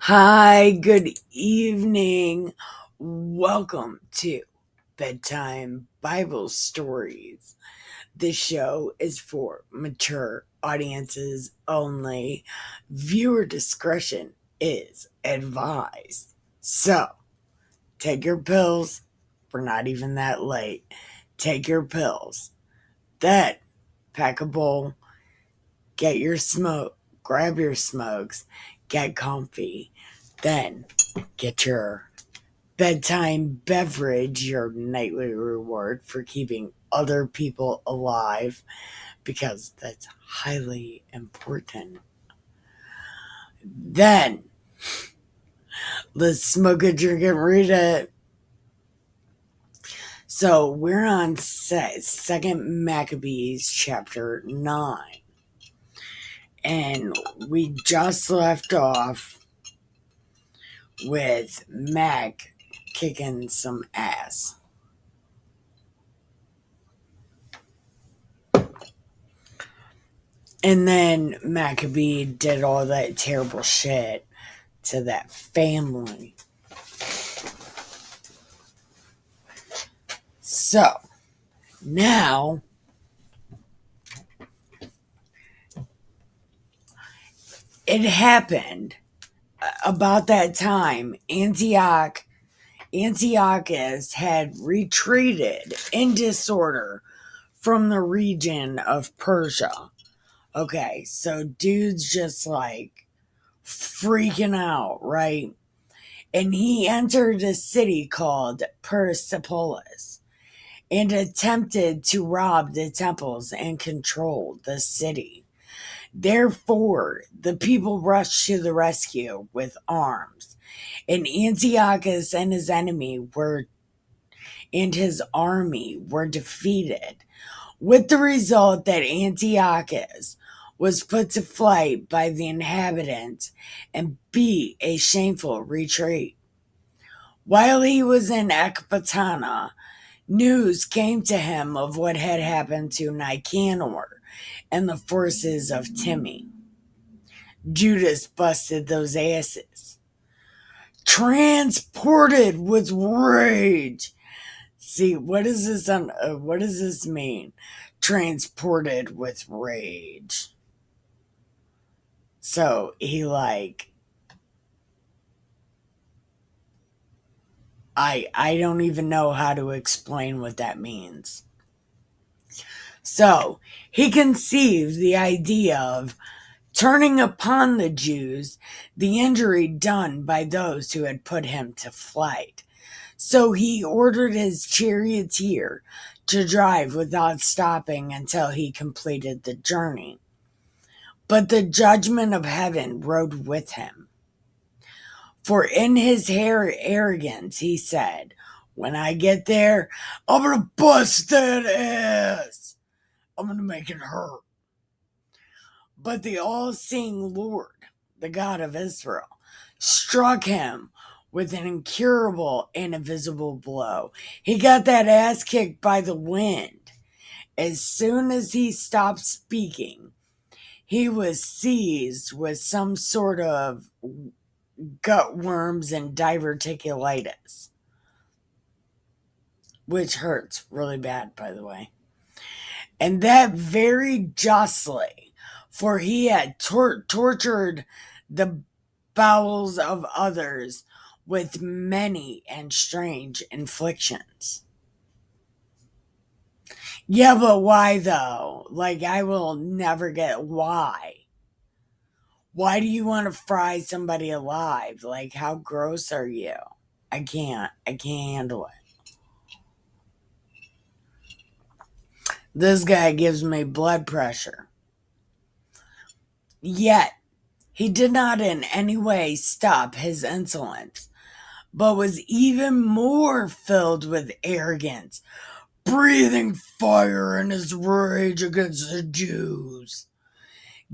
Hi, good evening. Welcome to Bedtime Bible Stories. This show is for mature audiences only. Viewer discretion is advised. So, take your pills. We're not even that late. Take your pills. Then, pack a bowl, get your smoke, grab your smokes, get comfy. Then, get your bedtime beverage, your nightly reward for keeping other people alive, because that's highly important. Then, let's smoke it, drink it, read it. So, we're on Second Maccabees chapter 9. And we just left off with Mac kicking some ass. And then Maccabee did all that terrible shit to that family. So now it happened about that time. Antiochus had retreated in disorder from the region of Persia. Okay, so dude's just like freaking out, right? And he entered a city called Persepolis and attempted to rob the temples and control the city. Therefore, the people rushed to the rescue with arms, and Antiochus and his army were defeated, with the result that Antiochus was put to flight by the inhabitants and beat a shameful retreat. While he was in Ecbatana, news came to him of what had happened to Nicanor and the forces of Timmy. Judas busted those asses. Transported with rage. See, what does this mean? Transported with rage. So he I don't even know how to explain what that means. So he conceived the idea of turning upon the Jews the injury done by those who had put him to flight. So he ordered his charioteer to drive without stopping until he completed the journey. But the judgment of heaven rode with him. For in his arrogance he said, "When I get there, I'm going to bust that ass. I'm going to make it hurt." But the all-seeing Lord, the God of Israel, struck him with an incurable and invisible blow. He got that ass kicked by the wind. As soon as he stopped speaking, he was seized with some sort of gut worms and diverticulitis, which hurts really bad, by the way. And that very justly, for he had tortured the bowels of others with many and strange inflictions. Yeah, but why though? Like, I will never get why. Why do you want to fry somebody alive? Like, how gross are you? I can't handle it. This guy gives me blood pressure. Yet, he did not in any way stop his insolence, but was even more filled with arrogance, breathing fire in his rage against the Jews,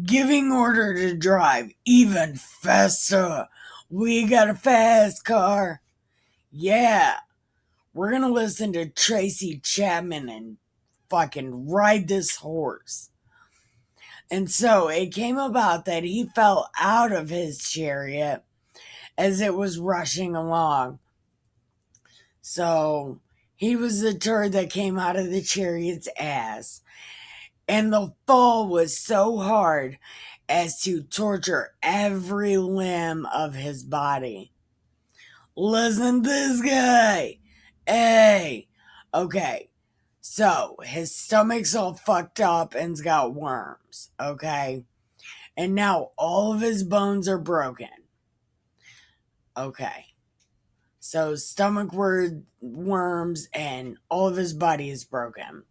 giving order to drive even faster. We got a fast car. Yeah, we're gonna listen to Tracy Chapman and fucking ride this horse. And so it came about that he fell out of his chariot as it was rushing along. So he was the turd that came out of the chariot's ass, and the fall was so hard as to torture every limb of his body. Listen to this guy. Hey. Okay. So his stomach's all fucked up and's got worms. Okay. And now all of his bones are broken. Okay. So stomach worms and all of his body is broken.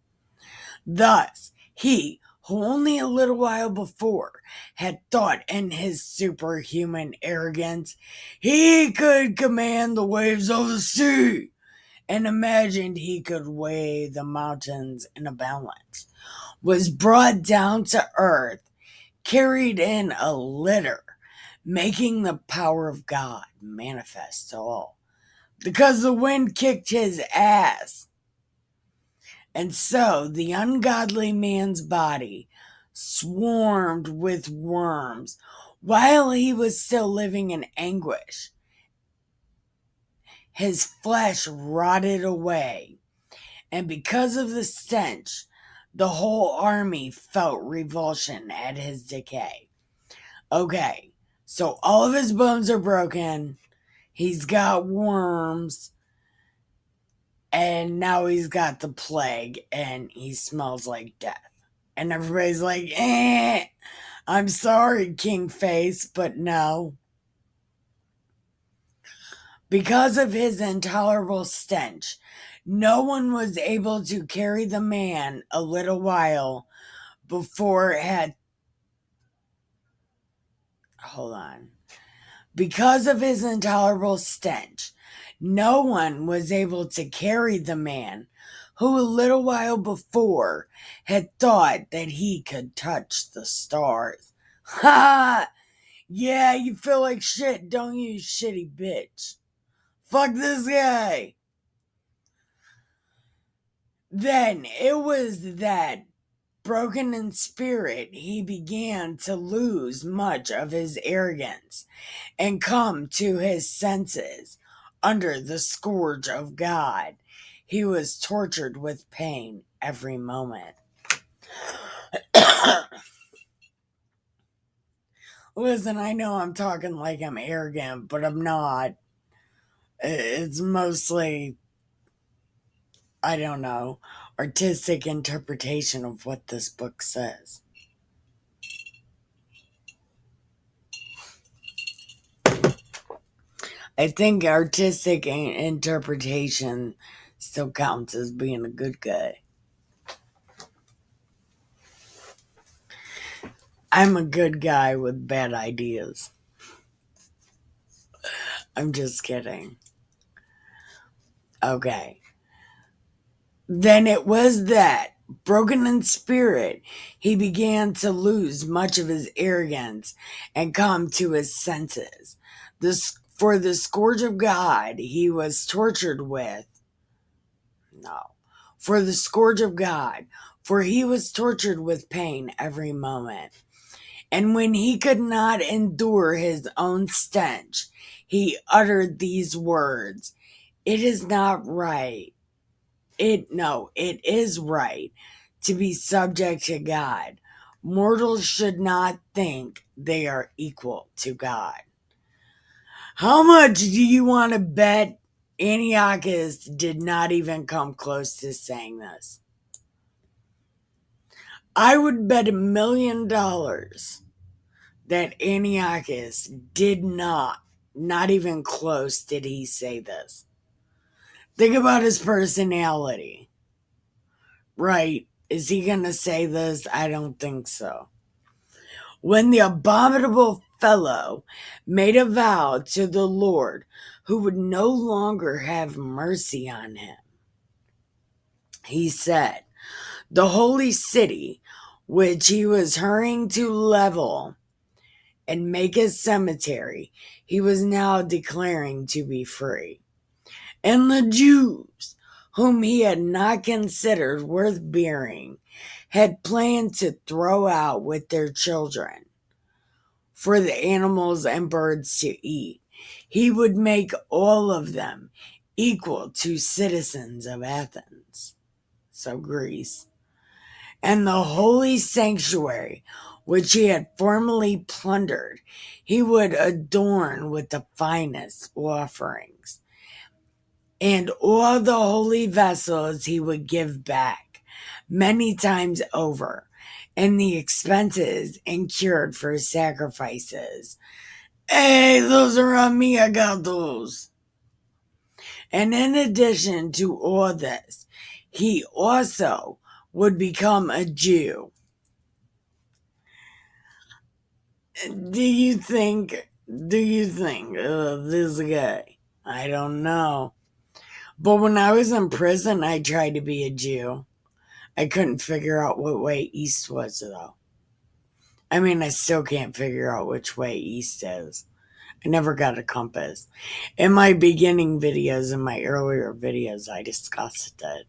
Thus, he, who only a little while before had thought in his superhuman arrogance he could command the waves of the sea and imagined he could weigh the mountains in a balance, was brought down to earth, carried in a litter, making the power of God manifest to all, because the wind kicked his ass. And so the ungodly man's body swarmed with worms while he was still living in anguish. His flesh rotted away, and because of the stench, the whole army felt revulsion at his decay. Okay, so all of his bones are broken, he's got worms, and now he's got the plague, and he smells like death. And everybody's like, I'm sorry, King Face, but no. Because of his intolerable stench, no one was able to carry the man a little while before it had. Hold on. Because of his intolerable stench, no one was able to carry the man who a little while before had thought that he could touch the stars. Ha! Yeah, you feel like shit, don't you, shitty bitch? Fuck this guy. Then it was that, broken in spirit, he began to lose much of his arrogance and come to his senses. Under the scourge of God, he was tortured with pain every moment. Listen, I know I'm talking like I'm arrogant, but I'm not. It's mostly, I don't know, artistic interpretation of what this book says. I think artistic interpretation still counts as being a good guy. I'm a good guy with bad ideas. I'm just kidding. Okay. Then it was that, broken in spirit, he began to lose much of his arrogance and come to his senses. For the scourge of God he was tortured with. No. For the scourge of God, for he was tortured with pain every moment. And when he could not endure his own stench, he uttered these words: It is not right. It is right to be subject to God. Mortals should not think they are equal to God. How much do you want to bet Antiochus did not even come close to saying this? I would bet $1 million that Antiochus did not even close did he say this. Think about his personality. Right? Is he going to say this? I don't think so. When the abominable fellow made a vow to the Lord who would no longer have mercy on him, he said, the holy city, which he was hurrying to level and make a cemetery, he was now declaring to be free. And the Jews, whom he had not considered worth burying, had planned to throw out with their children for the animals and birds to eat. he would make all of them equal to citizens of Athens, so Greece, and the holy sanctuary, which he had formerly plundered, he would adorn with the finest offerings. And all the holy vessels he would give back many times over, and the expenses incurred for sacrifices. Hey, those are on me, I got those. And in addition to all this, he also would become a Jew. Do you think this guy? I don't know. But when I was in prison, I tried to be a Jew. I couldn't figure out what way east was, though. I mean, I still can't figure out which way east is. I never got a compass. In my beginning videos, in my earlier videos, I discussed it.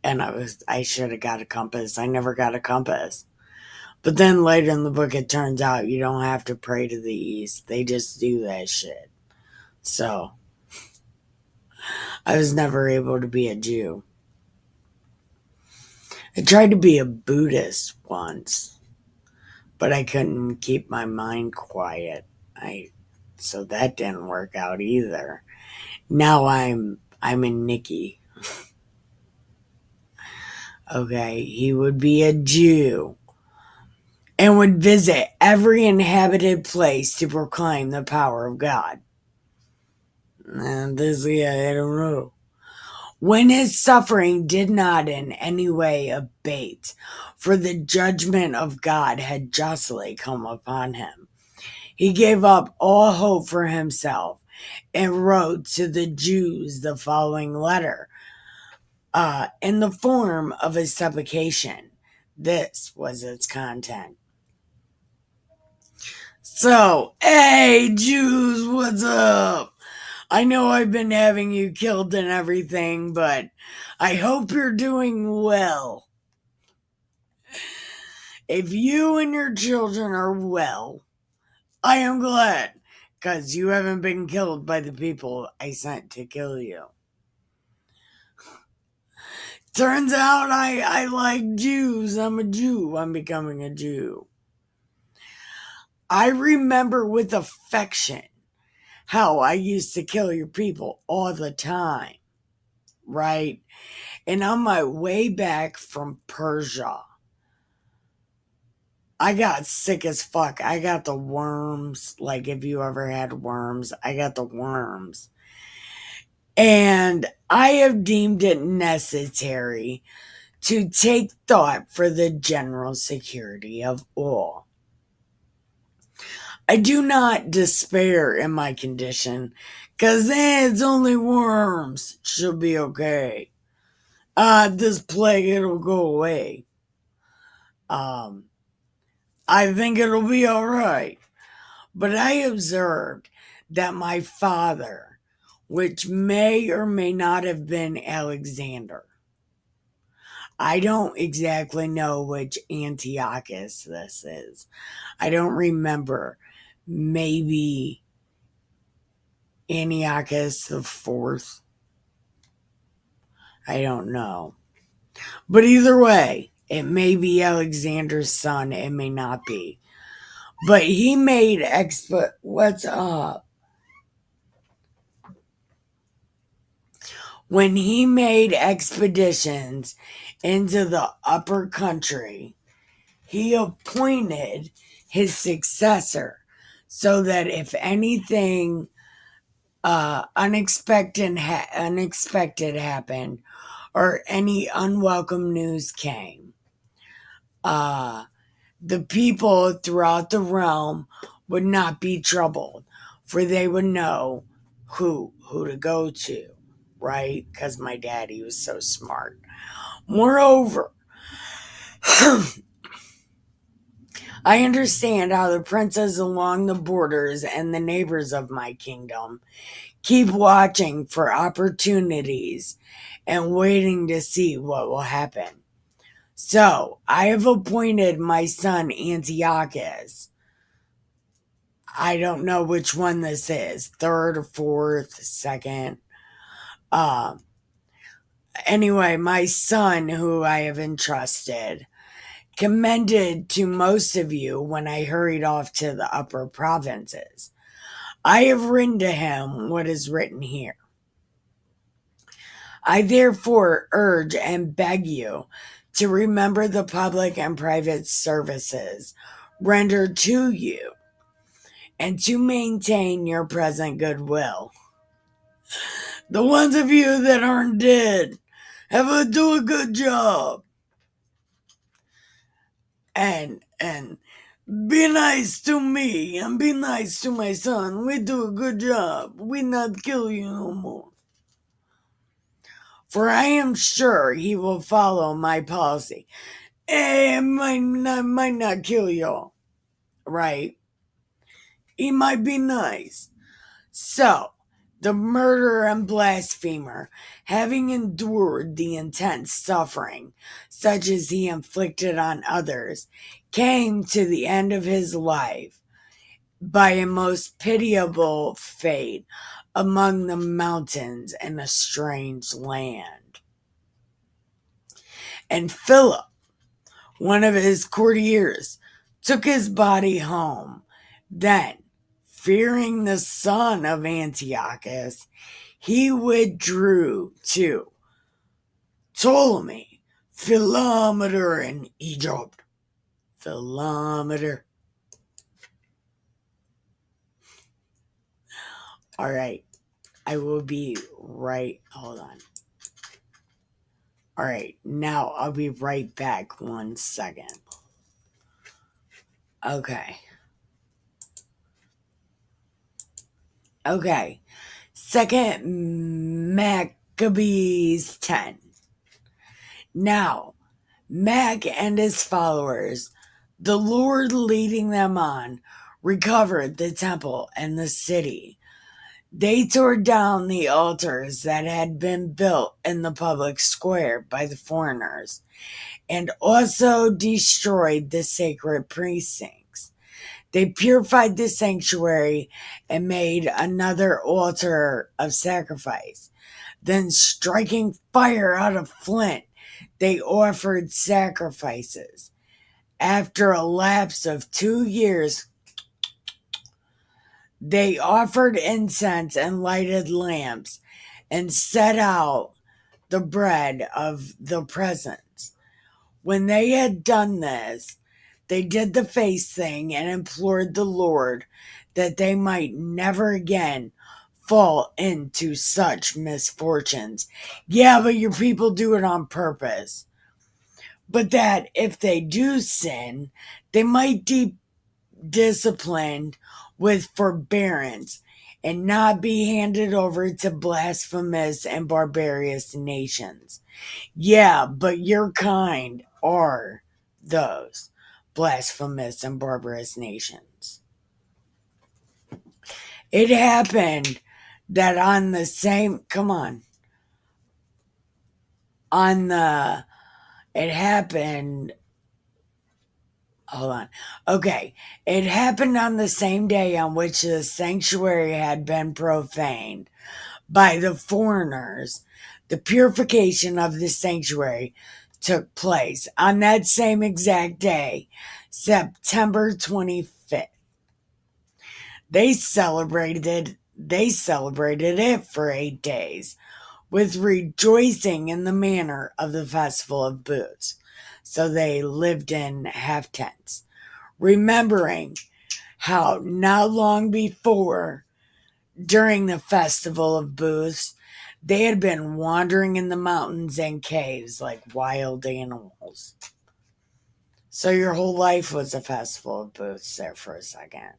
And I should have got a compass. I never got a compass. But then later in the book, it turns out you don't have to pray to the east. They just do that shit. So, I was never able to be a Jew. I tried to be a Buddhist once, but I couldn't keep my mind quiet. So that didn't work out either. Now I'm a Nikki. Okay, he would be a Jew and would visit every inhabited place to proclaim the power of God. And I don't know. When his suffering did not in any way abate, for the judgment of God had justly come upon him, he gave up all hope for himself and wrote to the Jews the following letter in the form of a supplication. This was its content. So, hey, Jews, what's up? I know I've been having you killed and everything, but I hope you're doing well. If you and your children are well, I am glad, because you haven't been killed by the people I sent to kill you. Turns out I like Jews. I'm a Jew. I'm becoming a Jew. I remember with affection how I used to kill your people all the time, right? And on my way back from Persia, I got sick as fuck. I got the worms. Like, if you ever had worms, I got the worms. And I have deemed it necessary to take thought for the general security of all. I do not despair in my condition, 'cause it's only worms. She'll be okay. This plague, it'll go away. I think it'll be alright. But I observed that my father, which may or may not have been Alexander, I don't exactly know which Antiochus this is. I don't remember. Maybe Antiochus the Fourth. I don't know. But either way, it may be Alexander's son. It may not be. But he made what's up? When he made expeditions into the upper country, he appointed his successor so that if anything unexpected happened or any unwelcome news came, the people throughout the realm would not be troubled, for they would know who to go to, right? Because my daddy was so smart. Moreover, I understand how the princes along the borders and the neighbors of my kingdom keep watching for opportunities and waiting to see what will happen. So, I have appointed my son Antiochus. I don't know which one this is, third or fourth, second. Uh, anyway, my son, who I have entrusted, commended to most of you when I hurried off to the upper provinces. I have written to him what is written here. I therefore urge and beg you to remember the public and private services rendered to you and to maintain your present goodwill. The ones of you that aren't dead do a good job. And be nice to me and be nice to my son. We do a good job. We not kill you no more. For I am sure he will follow my policy. It might not kill y'all, right? He might be nice. So, the murderer and blasphemer, having endured the intense suffering such as he inflicted on others, came to the end of his life by a most pitiable fate among the mountains in a strange land. And Philip, one of his courtiers, took his body home. Then, fearing the son of Antiochus, he withdrew to Ptolemy, Philometor in Egypt. Philometor. All right. I will be right. Hold on. All right. Now I'll be right back. 1 second. Okay. Okay. Second Maccabees 10. Now, Mac and his followers, the Lord leading them on, recovered the temple and the city. They tore down the altars that had been built in the public square by the foreigners, and also destroyed the sacred precincts. They purified the sanctuary and made another altar of sacrifice. Then, striking fire out of flint, they offered sacrifices. After a lapse of 2 years, they offered incense and lighted lamps and set out the bread of the presence. When they had done this, they did the face thing and implored the Lord that they might never again fall into such misfortunes. Yeah, but your people do it on purpose. But that if they do sin, they might be disciplined with forbearance and not be handed over to blasphemous and barbarous nations. Yeah, but your kind are those blasphemous and barbarous nations. It happened that on the same, come on the, it happened, hold on. Okay, it happened on the same day on which the sanctuary had been profaned by the foreigners. The purification of the sanctuary took place on that same exact day, September 25th. They celebrated it for 8 days with rejoicing in the manner of the festival of booths. So they lived in half tents, remembering how not long before, during the festival of booths, they had been wandering in the mountains and caves like wild animals. So your whole life was a festival of booths there for a second.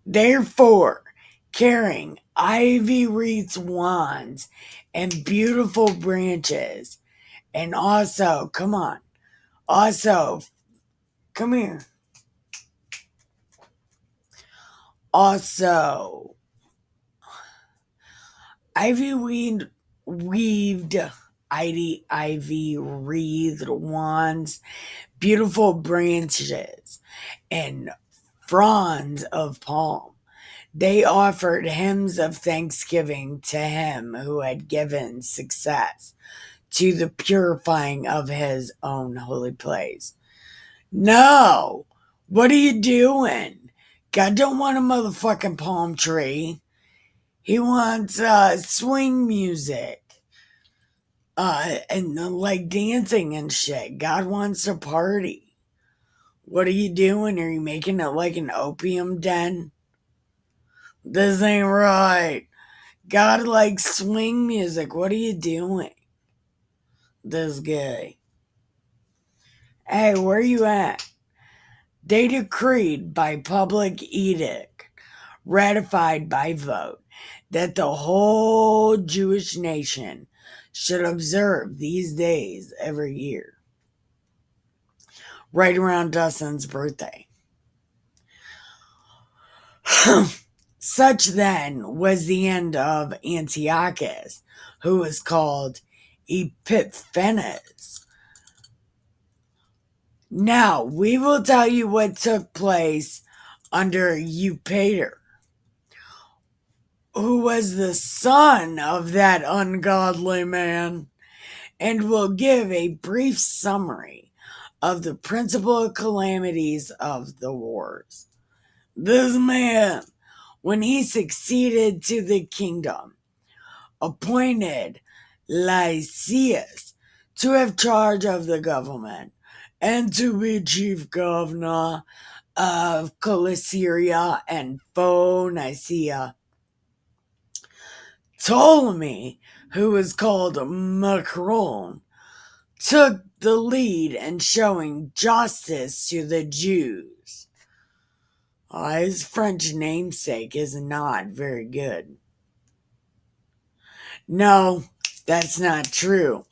Therefore, carrying ivy wreaths, wands, and beautiful branches, and also, come here. Also, weaved ivy wreathed wands, beautiful branches, and fronds of palm. They offered hymns of thanksgiving to him who had given success to the purifying of his own holy place. No! What are you doing? God don't want a motherfucking palm tree. He wants swing music. And like dancing and shit. God wants to party. What are you doing? Are you making it like an opium den? This ain't right. God likes swing music. What are you doing? This guy. Hey, where you at? They decreed by public edict, ratified by vote, that the whole Jewish nation should observe these days every year, right around Dustin's birthday. Such then was the end of Antiochus, who was called Epiphanes. Now, we will tell you what took place under Eupator, who was the son of that ungodly man, and will give a brief summary of the principal calamities of the wars. This man, when he succeeded to the kingdom, appointed Lysias to have charge of the government and to be chief governor of Cilicia and Phoenicia. Ptolemy, who was called Macron, took the lead in showing justice to the Jews. His French namesake is not very good. No, that's not true,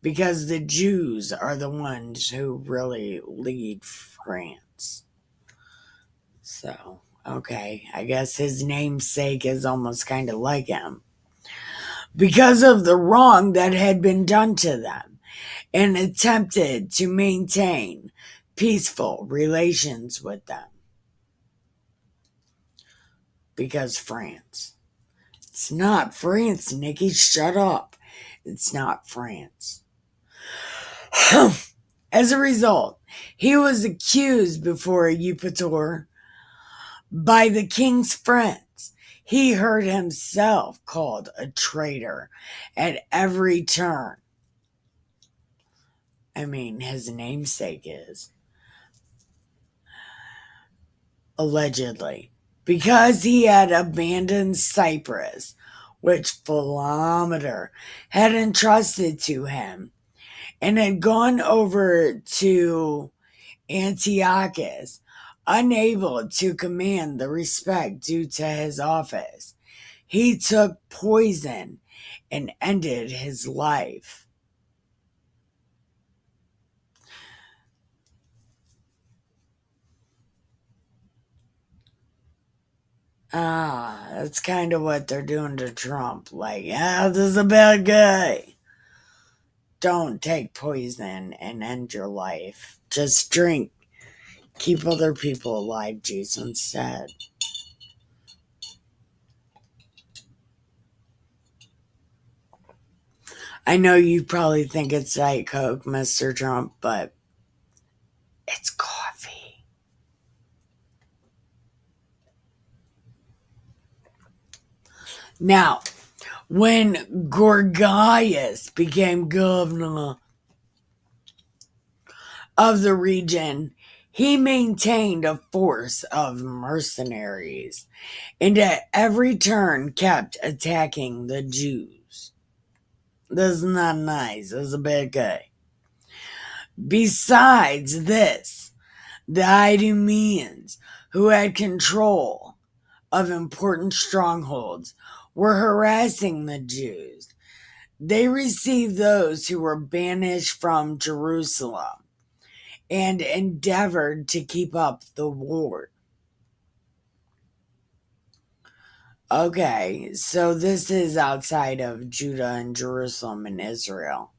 because the Jews are the ones who really lead France. So, okay, I guess his namesake is almost kind of like him. Because of the wrong that had been done to them, and attempted to maintain peaceful relations with them. Because France. It's not France, Nikki. Shut up. It's not France. As a result, he was accused before Eupator by the king's friends. He heard himself called a traitor at every turn. I mean, his namesake is. Allegedly. Because he had abandoned Cyprus, which Philometor had entrusted to him, and had gone over to Antiochus, unable to command the respect due to his office. He took poison and ended his life. That's kind of what they're doing to Trump. Like, this is a bad guy. Don't take poison and end your life. Just drink. Keep other people alive, juice instead. I know you probably think it's Diet Coke, Mr. Trump, but it's coffee. Now, when Gorgias became governor of the region, he maintained a force of mercenaries and at every turn kept attacking the Jews. This is not nice. This is a bad guy. Besides this, the Idumeans, who had control of important strongholds, were harassing the Jews. They received those who were banished from Jerusalem and endeavored to keep up the war. Okay, so this is outside of Judah and Jerusalem and Israel.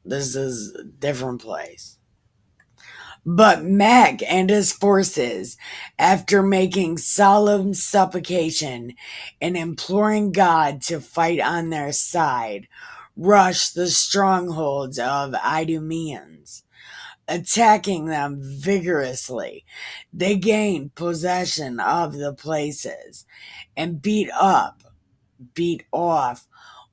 This is a different place. But Mac and his forces, after making solemn supplication and imploring God to fight on their side, rushed the strongholds of Idumeans, attacking them vigorously. They gained possession of the places and beat off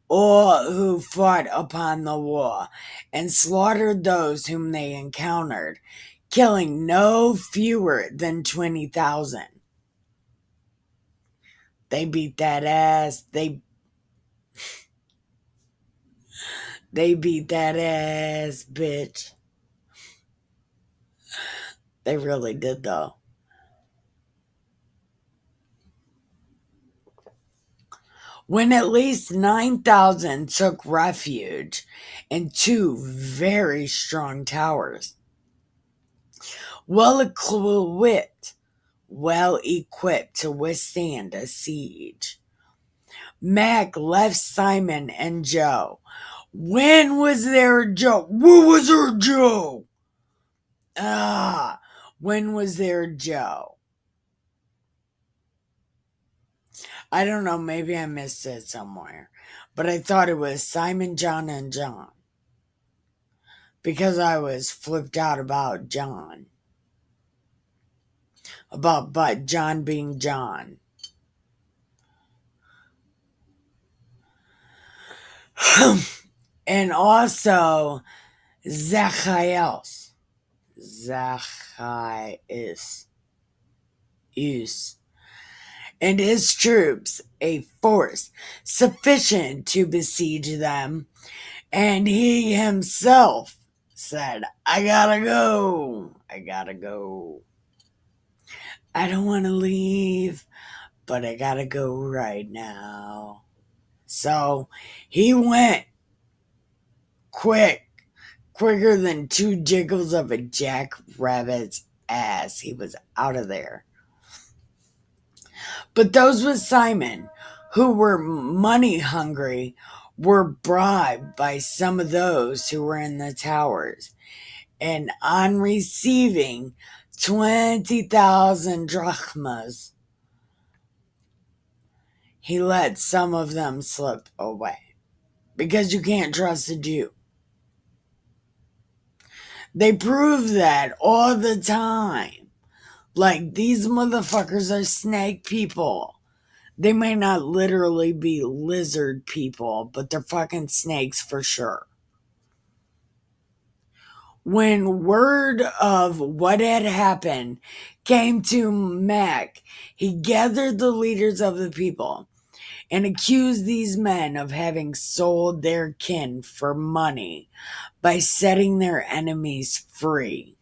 all who fought upon the wall, and slaughtered those whom they encountered, killing no fewer than 20,000. They beat that ass. They beat that ass, bitch. They really did, though. When at least 9,000 took refuge in two very strong towers, well equipped, well equipped to withstand a siege, Mac left Simon and Joe. When was there a Joe? Where was there Joe? When was there Joe? I don't know, maybe I missed it somewhere. But I thought it was Simon, John, and John. Because I was flipped out about John. But John being John. And also Zacchaeus. Zacchaeus. And his troops, a force sufficient to besiege them, and he himself said, I gotta go. I gotta go. I don't want to leave, but I gotta go right now. So he went quicker than two jiggles of a jackrabbit's ass. He was out of there. But those with Simon, who were money hungry, were bribed by some of those who were in the towers, and on receiving 20,000 drachmas, he let some of them slip away. Because you can't trust a Jew. They prove that all the time. Like, these motherfuckers are snake people. They may not literally be lizard people, but they're fucking snakes for sure. When word of what had happened came to Mac, he gathered the leaders of the people and accused these men of having sold their kin for money by setting their enemies free.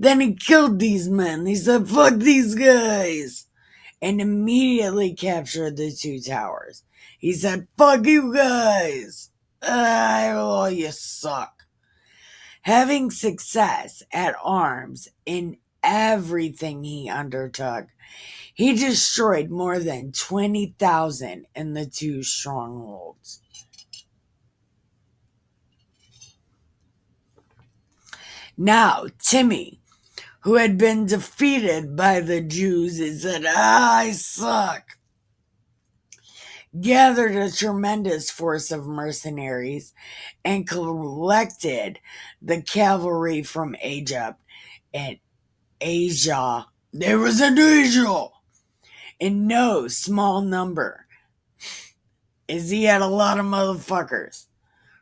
Then he killed these men. He said, fuck these guys. And immediately captured the two towers. He said, fuck you guys. Oh, you suck. Having success at arms in everything he undertook, he destroyed more than 20,000 in the two strongholds. Now, Timmy, who had been defeated by the Jews and said, I suck, gathered a tremendous force of mercenaries and collected the cavalry from Egypt and Asia. There was an Asia in no small number, as he had a lot of motherfuckers.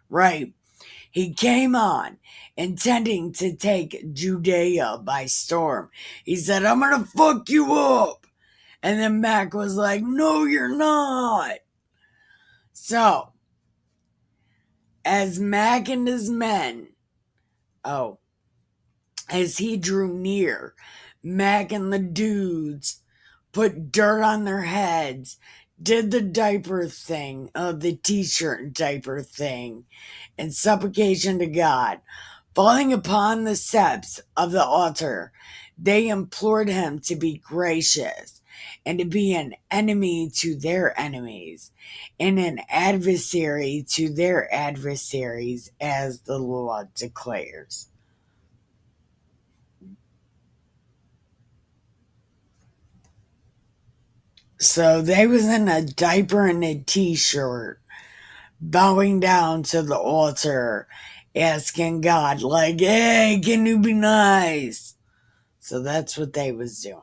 Right. He came on, intending to take Judea by storm. He said, I'm gonna fuck you up. And then Mac was like, no, you're not. So, as Mac and his men, as he drew near, Mac and the dudes put dirt on their heads, did the diaper thing, the t-shirt diaper thing, and supplication to God. Falling upon the steps of the altar, they implored him to be gracious and to be an enemy to their enemies and an adversary to their adversaries, as the Lord declares. So they was in a diaper and a t-shirt, bowing down to the altar, asking God, like, hey, can you be nice? So that's what they was doing.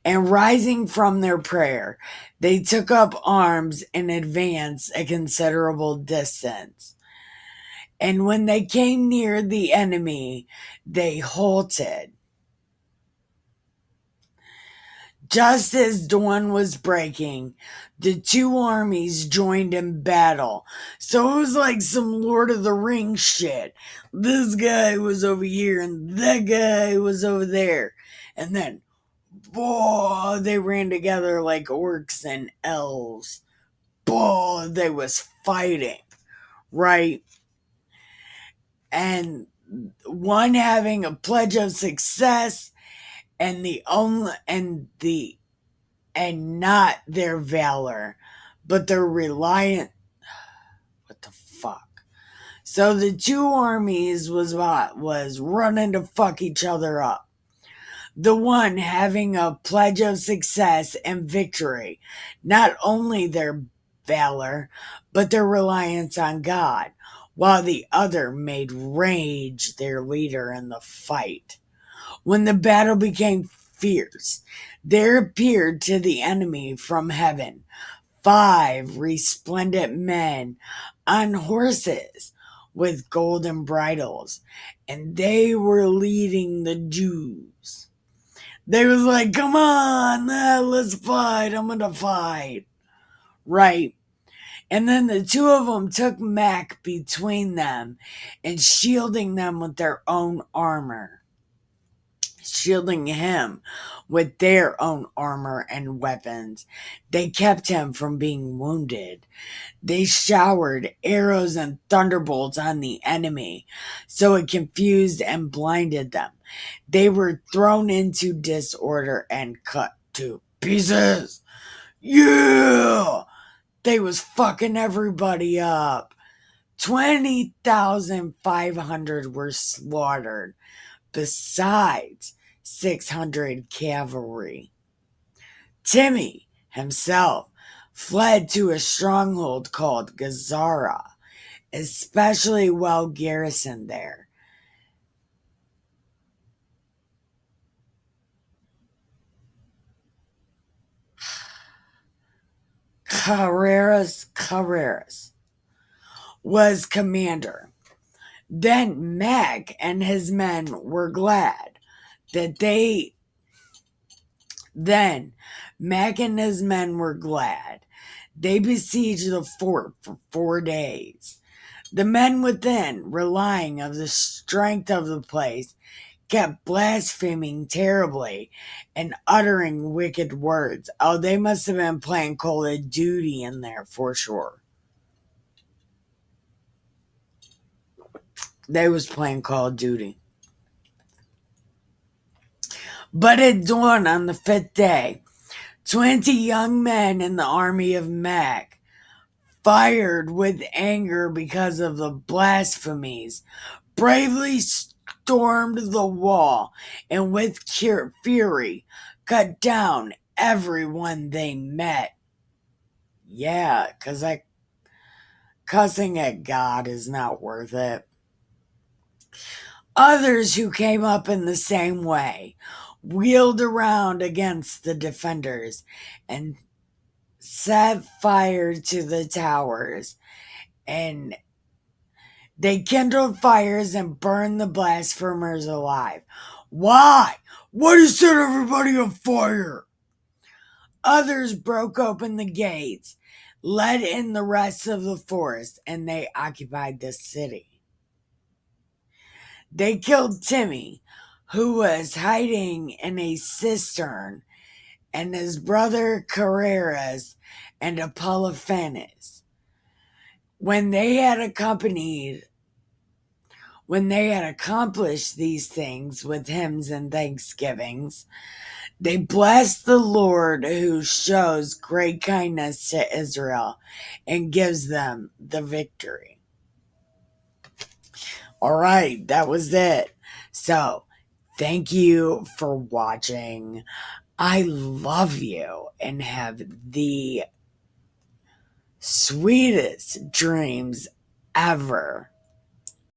And rising from their prayer, they took up arms and advanced a considerable distance. And when they came near the enemy, they halted. Just as dawn was breaking, the two armies joined in battle. So it was like some Lord of the Rings shit. This guy was over here and that guy was over there. And then, boy, they ran together like orcs and elves. Boy, they was fighting, right? And one having a pledge of success and the only and not their valor, but their reliant. What the fuck? So the two armies was running to fuck each other up. The one having a pledge of success and victory, not only their valor, but their reliance on God, while the other made rage their leader in the fight. When the battle became fierce, there appeared to the enemy from heaven 5 resplendent men on horses with golden bridles, and they were leading the Jews. They was like, come on, let's fight, I'm gonna fight. Right. And then the two of them took Mac between them and shielding them with their own armor. Shielding him with their own armor and weapons. They kept him from being wounded. They showered arrows and thunderbolts on the enemy, so it confused and blinded them. They were thrown into disorder and cut to pieces. Yeah! They was fucking everybody up. 20,500 were slaughtered, besides 600 cavalry. Timmy himself fled to a stronghold called Gazara, especially well garrisoned there. Carreras was commander. Then Mac and his men were glad that they then Mac and his men were glad. They besieged the fort for 4 days. The men within, relying of the strength of the place, kept blaspheming terribly and uttering wicked words. Oh, they must have been playing Call of Duty in there for sure. They was playing Call of Duty. But at dawn on the 5th day, 20 young men in the army of Mac, fired with anger because of the blasphemies, bravely stormed the wall and with fury cut down everyone they met. Yeah, because cussing at God is not worth it. Others who came up in the same way wheeled around against the defenders and set fire to the towers, and they kindled fires and burned the blasphemers alive. Why? Why do you set everybody on fire? Others broke open the gates, let in the rest of the force, and they occupied the city. They killed Timmy, who was hiding in a cistern, and his brother Carreras and Apolophanes. When they had accomplished these things with hymns and thanksgivings, they blessed the Lord who shows great kindness to Israel and gives them the victory. All right, that was it. So, Thank you for watching. I love you and have the sweetest dreams ever.